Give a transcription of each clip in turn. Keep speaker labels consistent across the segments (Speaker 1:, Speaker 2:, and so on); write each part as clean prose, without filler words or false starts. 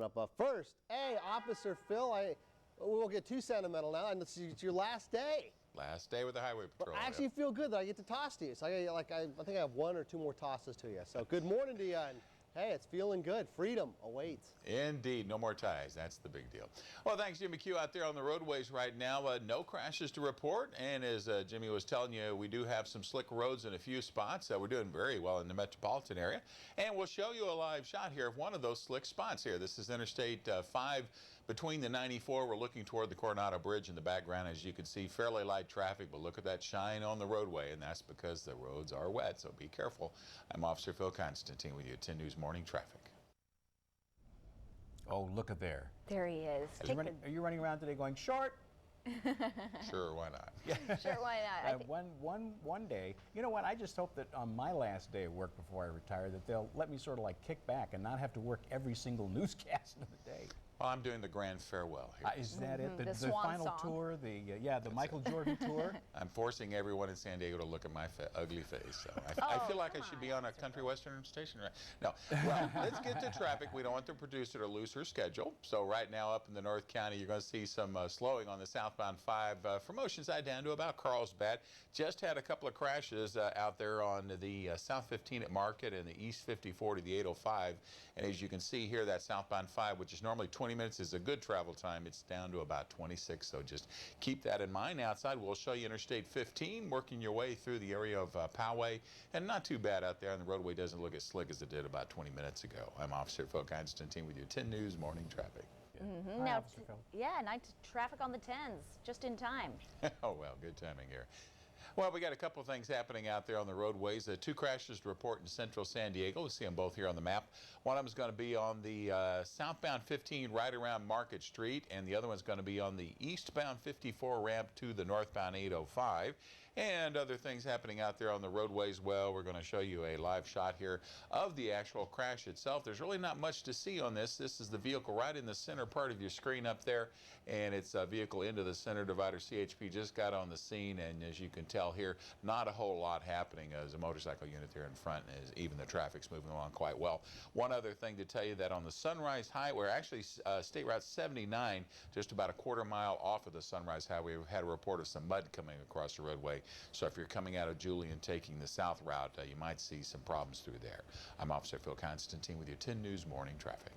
Speaker 1: coming up. But first, hey, Officer Phil, we won't get too sentimental now. And it's your last day.
Speaker 2: Last day with the Highway Patrol.
Speaker 1: But I actually feel good that I get to toss to you. So I think I have 1 or 2 more tosses to you. So good morning to you. And hey, it's feeling good. Freedom awaits.
Speaker 2: Indeed. No more ties. That's the big deal. Well, thanks, Jimmy Q, out there on the roadways right now. No crashes to report. And as Jimmy was telling you, we do have some slick roads in a few spots. We're doing very well in the metropolitan area. And we'll show you a live shot here of one of those slick spots here. This is Interstate 5 between the 94. We're looking toward the Coronado Bridge in the background. As you can see, fairly light traffic, but look at that shine on the roadway, and that's because the roads are wet, so be careful. I'm Officer Phil Konstantin with you at 10 News Morning Traffic.
Speaker 3: Oh, look at there.
Speaker 4: There he is.
Speaker 3: Are you running around today going short?
Speaker 2: Sure, why not?
Speaker 4: Sure, why not?
Speaker 3: One day, you know what, I just hope that on my last day of work before I retire that they'll let me sort of like kick back and not have to work every single newscast of the day.
Speaker 2: Well, I'm doing the grand farewell here.
Speaker 3: Is that it? The
Speaker 4: swan
Speaker 3: final
Speaker 4: song.
Speaker 3: Tour, the Michael Jordan tour?
Speaker 2: I'm forcing everyone in San Diego to look at my ugly face. So I feel like I should be on a country western station. Right? No. Well, let's get to traffic. We don't want the producer to lose her schedule. So right now up in the North County, you're going to see some slowing on the southbound 5 from Oceanside down to about Carlsbad. Just had a couple of crashes out there on the South 15 at Market and the East 54 to the 805. And as you can see here, that southbound 5, which is normally 20 minutes, is a good travel time. It's down to about 26, so just keep that in mind. Outside, we'll show you Interstate 15, working your way through the area of Poway, and not too bad out there, and the roadway doesn't look as slick as it did about 20 minutes ago. I'm Officer Phil Konstantin with your 10 News Morning Traffic.
Speaker 3: Hi,
Speaker 4: Now,
Speaker 3: Officer Phil.
Speaker 4: yeah, night traffic on the 10s, just in time.
Speaker 2: Oh, well, good timing here. Well, we got a couple of things happening out there on the roadways. 2 crashes to report in central San Diego. We'll see them both here on the map. One of them is going to be on the southbound 15 right around Market Street, and the other one's going to be on the eastbound 54 ramp to the northbound 805. And other things happening out there on the roadways. Well, we're going to show you a live shot here of the actual crash itself. There's really not much to see on this. This is the vehicle right in the center part of your screen up there, and it's a vehicle into the center divider. CHP just got on the scene, and as you can tell here, not a whole lot happening. There's a motorcycle unit there in front, and even the traffic's moving along quite well. One other thing to tell you, that on the Sunrise Highway, actually State Route 79, just about a quarter mile off of the Sunrise Highway, we've had a report of some mud coming across the roadway. So if you're coming out of Julian taking the south route, you might see some problems through there. I'm Officer Phil Konstantin with your 10 News Morning Traffic.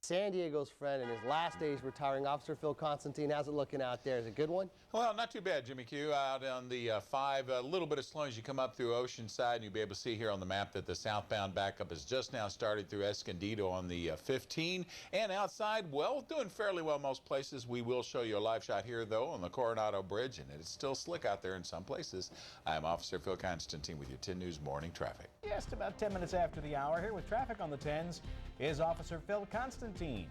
Speaker 1: San Diego's friend in his last days retiring, Officer Phil Konstantin. How's it looking out there? Is it a good one?
Speaker 2: Well, not too bad, Jimmy Q. Out on the 5, a little bit of slow as you come up through Oceanside, and you'll be able to see here on the map that the southbound backup has just now started through Escondido on the 15. And outside, well, doing fairly well most places. We will show you a live shot here, though, on the Coronado Bridge, and it's still slick out there in some places. I'm Officer Phil Konstantin with your 10 News Morning Traffic.
Speaker 3: Just about 10 minutes after the hour, here with traffic on the 10s is Officer Phil Konstantin.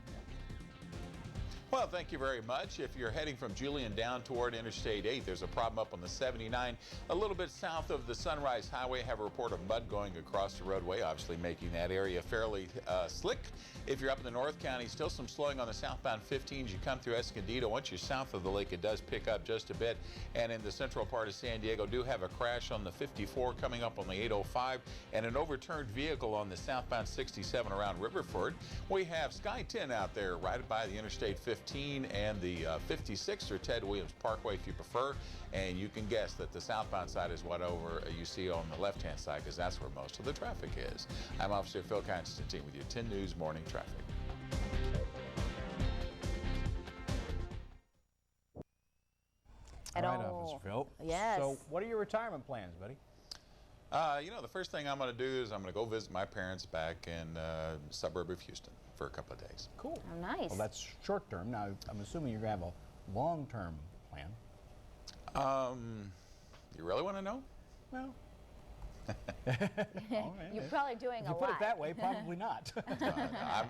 Speaker 2: Well, thank you very much. If you're heading from Julian down toward Interstate 8, there's a problem up on the 79. A little bit south of the Sunrise Highway, have a report of mud going across the roadway, obviously making that area fairly slick. If you're up in the North County, still some slowing on the southbound 15 as you come through Escondido. Once you're south of the lake, it does pick up just a bit. And in the central part of San Diego, do have a crash on the 54 coming up on the 805, and an overturned vehicle on the southbound 67 around Riverford. We have Sky 10 out there right by the Interstate 15 and the 56, or Ted Williams Parkway if you prefer. And you can guess that the southbound side is what over you see on the left-hand side, because that's where most of the traffic is. I'm Officer Phil Konstantin with your 10 News Morning Traffic.
Speaker 3: All right, Officer Phil.
Speaker 4: Yes.
Speaker 3: So what are your retirement plans, buddy?
Speaker 2: You know, the first thing I'm going to do is I'm going to go visit my parents back in the suburb of Houston for a couple of days.
Speaker 3: Cool.
Speaker 4: Oh, nice.
Speaker 3: Well, that's short term. Now, I'm assuming you're going to have a long-term plan.
Speaker 2: You really want to know?
Speaker 3: Well,
Speaker 4: You're probably doing a lot.
Speaker 3: if you put it that way, probably not.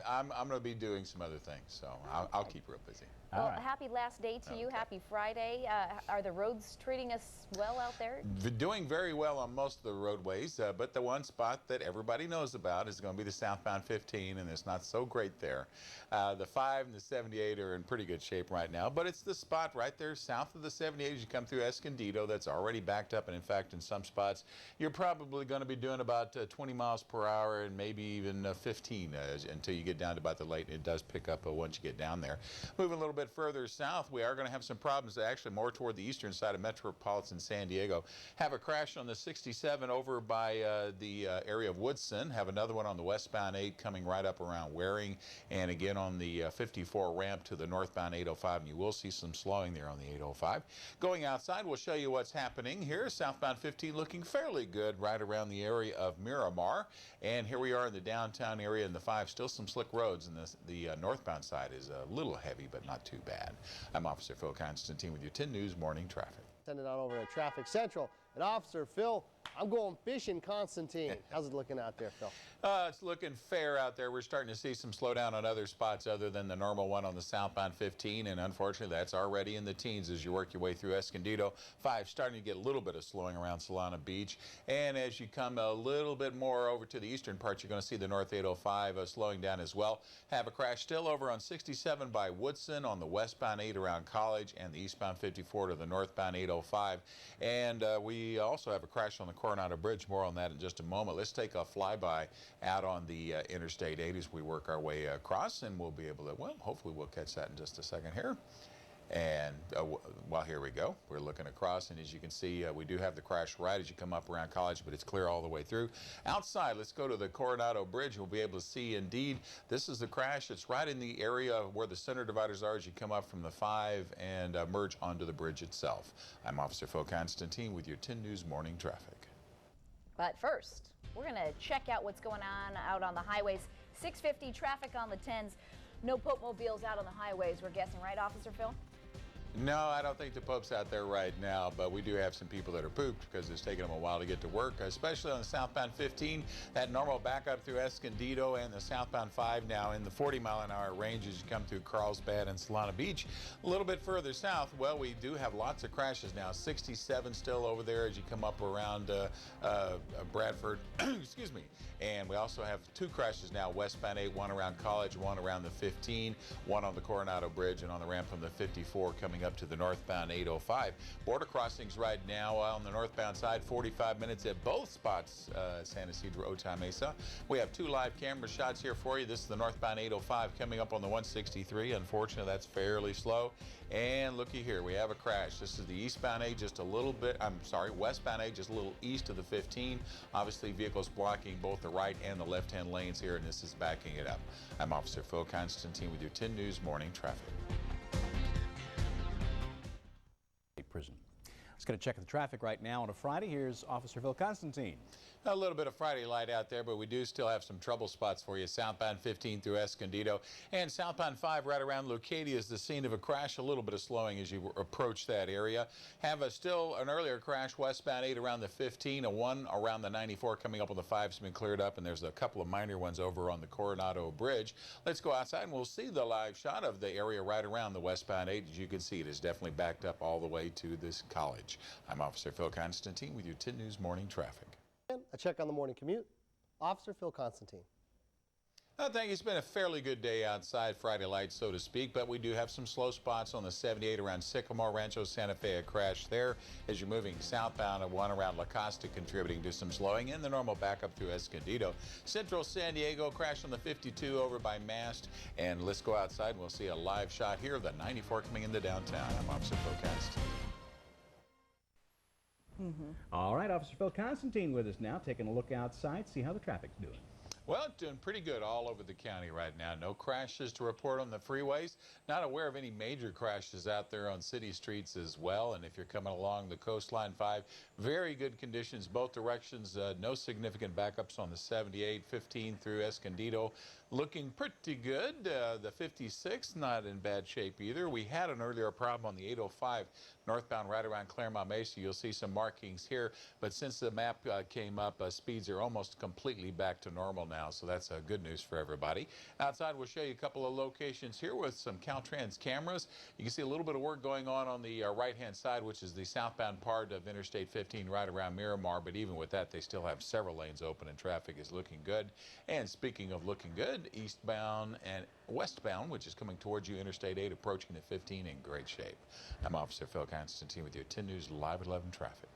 Speaker 2: I'm going to be doing some other things, so I'll keep real busy.
Speaker 4: Well,
Speaker 3: All right.
Speaker 4: happy last day to you. Happy Friday. Are the roads treating us well out there?
Speaker 2: Doing very well on most of the roadways, but the one spot that everybody knows about is going to be the southbound 15, and it's not so great there. The 5 and the 78 are in pretty good shape right now, but it's the spot right there south of the 78 as you come through Escondido that's already backed up, and in fact, in some spots, you're probably probably going to be doing about 20 miles per hour and maybe even 15 until you get down to about the late. It does pick up once you get down there. Moving a little bit further south, we are going to have some problems actually more toward the eastern side of metropolitan San Diego. Have a crash on the 67 over by the area of Woodson. Have another one on the westbound 8 coming right up around Waring, and again on the 54 ramp to the northbound 805. And you will see some slowing there on the 805. Going outside, we'll show you what's happening here. Southbound 15 looking fairly good right around the area of Miramar. And here we are in the downtown area in the 5. Still some slick roads, and the northbound side is a little heavy, but not too bad. I'm Officer Phil Konstantin with your 10 News Morning Traffic.
Speaker 1: Send it on over to Traffic Central. And Officer Phil, I'm going fishing, Konstantin. How's it looking out there, Phil?
Speaker 2: It's looking fair out there. We're starting to see some slowdown on other spots other than the normal one on the southbound 15, and unfortunately that's already in the teens as you work your way through Escondido. 5 starting to get a little bit of slowing around Solana Beach, and as you come a little bit more over to the eastern part, you're going to see the north 805 slowing down as well. Have a crash still over on 67 by Woodson on the westbound 8 around College, and the eastbound 54 to the northbound 805. And we also have a crash on the Coronado Bridge. More on that in just a moment. Let's take a flyby out on the Interstate 80 as we work our way across, and we'll be able to, well, hopefully we'll catch that in just a second here. And well, here we go. We're looking across, and as you can see, we do have the crash right as you come up around College, but it's clear all the way through. Outside, let's go to the Coronado Bridge. We'll be able to see, indeed, this is the crash. It's right in the area where the center dividers are as you come up from the 5 and merge onto the bridge itself. I'm Officer Phil Konstantin with your 10 News Morning Traffic.
Speaker 4: But first, we're going to check out what's going on out on the highways. 650 traffic on the 10s. No Pope mobiles out on the highways, we're guessing, right, Officer Phil?
Speaker 2: No, I don't think the Pope's out there right now, but we do have some people that are pooped because it's taking them a while to get to work, especially on the southbound 15. That normal backup through Escondido and the southbound 5 now in the 40-mile-an-hour range as you come through Carlsbad and Solana Beach. A little bit further south, well, we do have lots of crashes now. 67 still over there as you come up around Bradford, excuse me. And we also have 2 crashes now, westbound 8, one around College, one around the 15, one on the Coronado Bridge, and on the ramp from the 54 coming up to the northbound 805. Border crossings right now on the northbound side, 45 minutes at both spots, San Ysidro, Otay Mesa. We have 2 live camera shots here for you. This is the northbound 805 coming up on the 163. Unfortunately, that's fairly slow. And looky here, we have a crash. This is the eastbound A, just a little bit, westbound A, just a little east of the 15. Obviously, vehicles blocking both the right and the left-hand lanes here, and this is backing it up. I'm Officer Phil Konstantin with your 10 News Morning Traffic.
Speaker 3: Prison. Let's get a check of the traffic right now on a Friday. Here's Officer Phil Konstantin.
Speaker 2: A little bit of Friday light out there, but we do still have some trouble spots for you. Southbound 15 through Escondido, and southbound 5 right around Leucadia is the scene of a crash. A little bit of slowing as you approach that area. Have still an earlier crash westbound 8 around the 15, a 1 around the 94 coming up on the 5 has been cleared up, and there's a couple of minor ones over on the Coronado Bridge. Let's go outside and we'll see the live shot of the area right around the westbound 8. As you can see, it is definitely backed up all the way to this College. I'm Officer Phil Konstantin with your 10 News Morning Traffic.
Speaker 1: A check on the morning commute. Officer Phil Konstantin.
Speaker 2: I think it's been a fairly good day outside, Friday light, so to speak, but we do have some slow spots on the 78 around Sycamore, Rancho Santa Fe, a crash there as you're moving southbound, and 1 around La Costa contributing to some slowing, and the normal backup through Escondido. Central San Diego, crash on the 52 over by Mast, and let's go outside and we'll see a live shot here of the 94 coming into downtown. I'm Officer Phil Konstantin.
Speaker 3: All right, Officer Phil Konstantin with us now, taking a look outside, see how the traffic's doing.
Speaker 2: Well, it's doing pretty good all over the county right now. No crashes to report on the freeways. Not aware of any major crashes out there on city streets as well. And if you're coming along the Coastline 5, very good conditions both directions. No significant backups on the 78, 15 through Escondido. Looking pretty good. The 56, not in bad shape either. We had an earlier problem on the 805 northbound right around Claremont Mesa. You'll see some markings here, but since the map came up, speeds are almost completely back to normal now, so that's good news for everybody. Outside, we'll show you a couple of locations here with some Caltrans cameras. You can see a little bit of work going on the right-hand side, which is the southbound part of Interstate 15 right around Miramar, but even with that, they still have several lanes open and traffic is looking good. And speaking of looking good, eastbound and westbound, which is coming towards you, Interstate 8 approaching the 15 in great shape. I'm Officer Phil Konstantin with your 10 News Live at 11 traffic.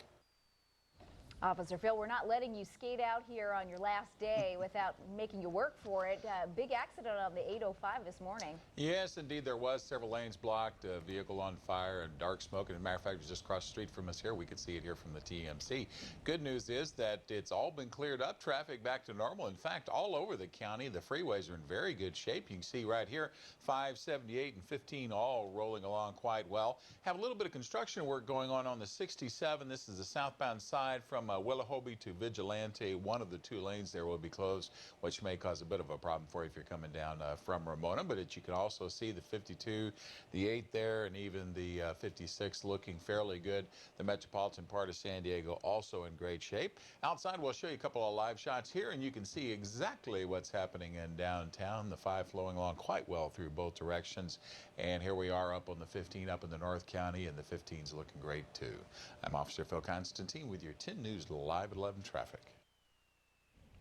Speaker 4: Officer Phil, we're not letting you skate out here on your last day without making you work for it. Big accident on the 805 this morning.
Speaker 2: Yes, indeed, there was several lanes blocked, a vehicle on fire, and dark smoke. And as a matter of fact, it was just across the street from us here. We could see it here from the TMC. Good news is that it's all been cleared up, traffic back to normal. In fact, all over the county, the freeways are in very good shape. You can see right here, 5, 78, and 15 all rolling along quite well. Have a little bit of construction work going on the 67. This is the southbound side from Willahobie to Vigilante. One of the two lanes there will be closed, which may cause a bit of a problem for you if you're coming down from Ramona. But you can also see the 52, the 8 there, and even the 56 looking fairly good. The metropolitan part of San Diego also in great shape. Outside, we'll show you a couple of live shots here, and you can see exactly what's happening in downtown. The 5 flowing along quite well through both directions. And here we are up on the 15 up in the North County, and the 15's looking great too. I'm Officer Phil Konstantin with your 10 News Live at 11 traffic.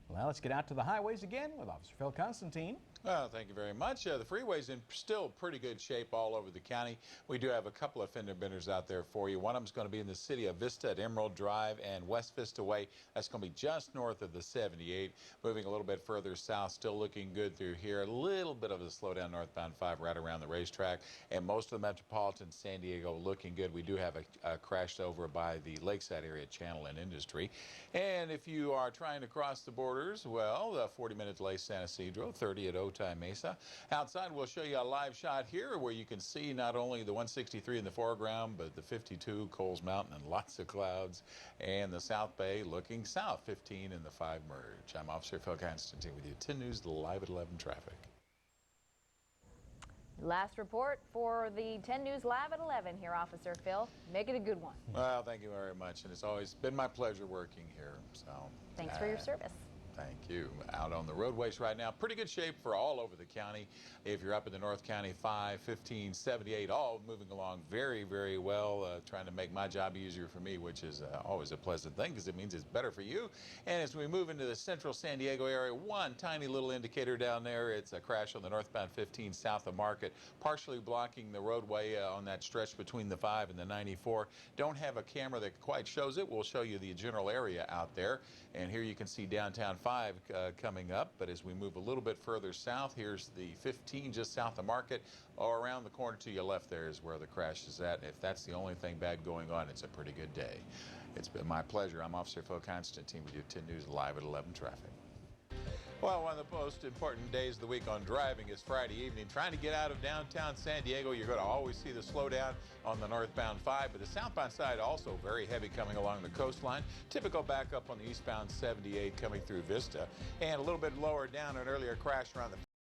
Speaker 3: Well, let's get out to the highways again with Officer Phil Konstantin.
Speaker 2: Well, thank you very much. The freeway's in still pretty good shape all over the county. We do have a couple of fender benders out there for you. One of them's going to be in the city of Vista at Emerald Drive and West Vista Way. That's going to be just north of the 78. Moving a little bit further south, still looking good through here. A little bit of a slowdown northbound 5 right around the racetrack. And most of the metropolitan San Diego looking good. We do have a crash over by the Lakeside area channel and industry. And if you are trying to cross the borders, well, 40 minutes late San Isidro, 30 at Otay Mesa. Outside, we'll show you a live shot here where you can see not only the 163 in the foreground, but the 52, Coles Mountain, and lots of clouds, and the South Bay looking south, 15 in the 5 merge. I'm Officer Phil Konstantin with you. 10 News Live at 11 traffic.
Speaker 4: Last report for the 10 News Live at 11 here, Officer Phil. Make it a good one.
Speaker 2: Well, thank you very much, and it's always been my pleasure working here. So
Speaker 4: Thanks for your service.
Speaker 2: Thank you. Out on the roadways right now, pretty good shape for all over the county. If you're up in the North County, 5, 15, 78, all moving along very, very well, trying to make my job easier for me, which is always a pleasant thing because it means it's better for you. And as we move into the central San Diego area, one tiny little indicator down there, it's a crash on the northbound 15 south of Market, partially blocking the roadway on that stretch between the 5 and the 94. Don't have a camera that quite shows it. We'll show you the general area out there. And here you can see downtown 5 coming up, but as we move a little bit further south, here's the 15 just south of Market. Around the corner to your left there is where the crash is at. If that's the only thing bad going on, it's a pretty good day. It's been my pleasure. I'm Officer Phil Konstantin with your 10 News Live at 11 traffic. Well, one of the most important days of the week on driving is Friday evening. Trying to get out of downtown San Diego, you're going to always see the slowdown on the northbound 5, but the southbound side also very heavy coming along the coastline. Typical backup on the eastbound 78 coming through Vista, and a little bit lower down, an earlier crash around the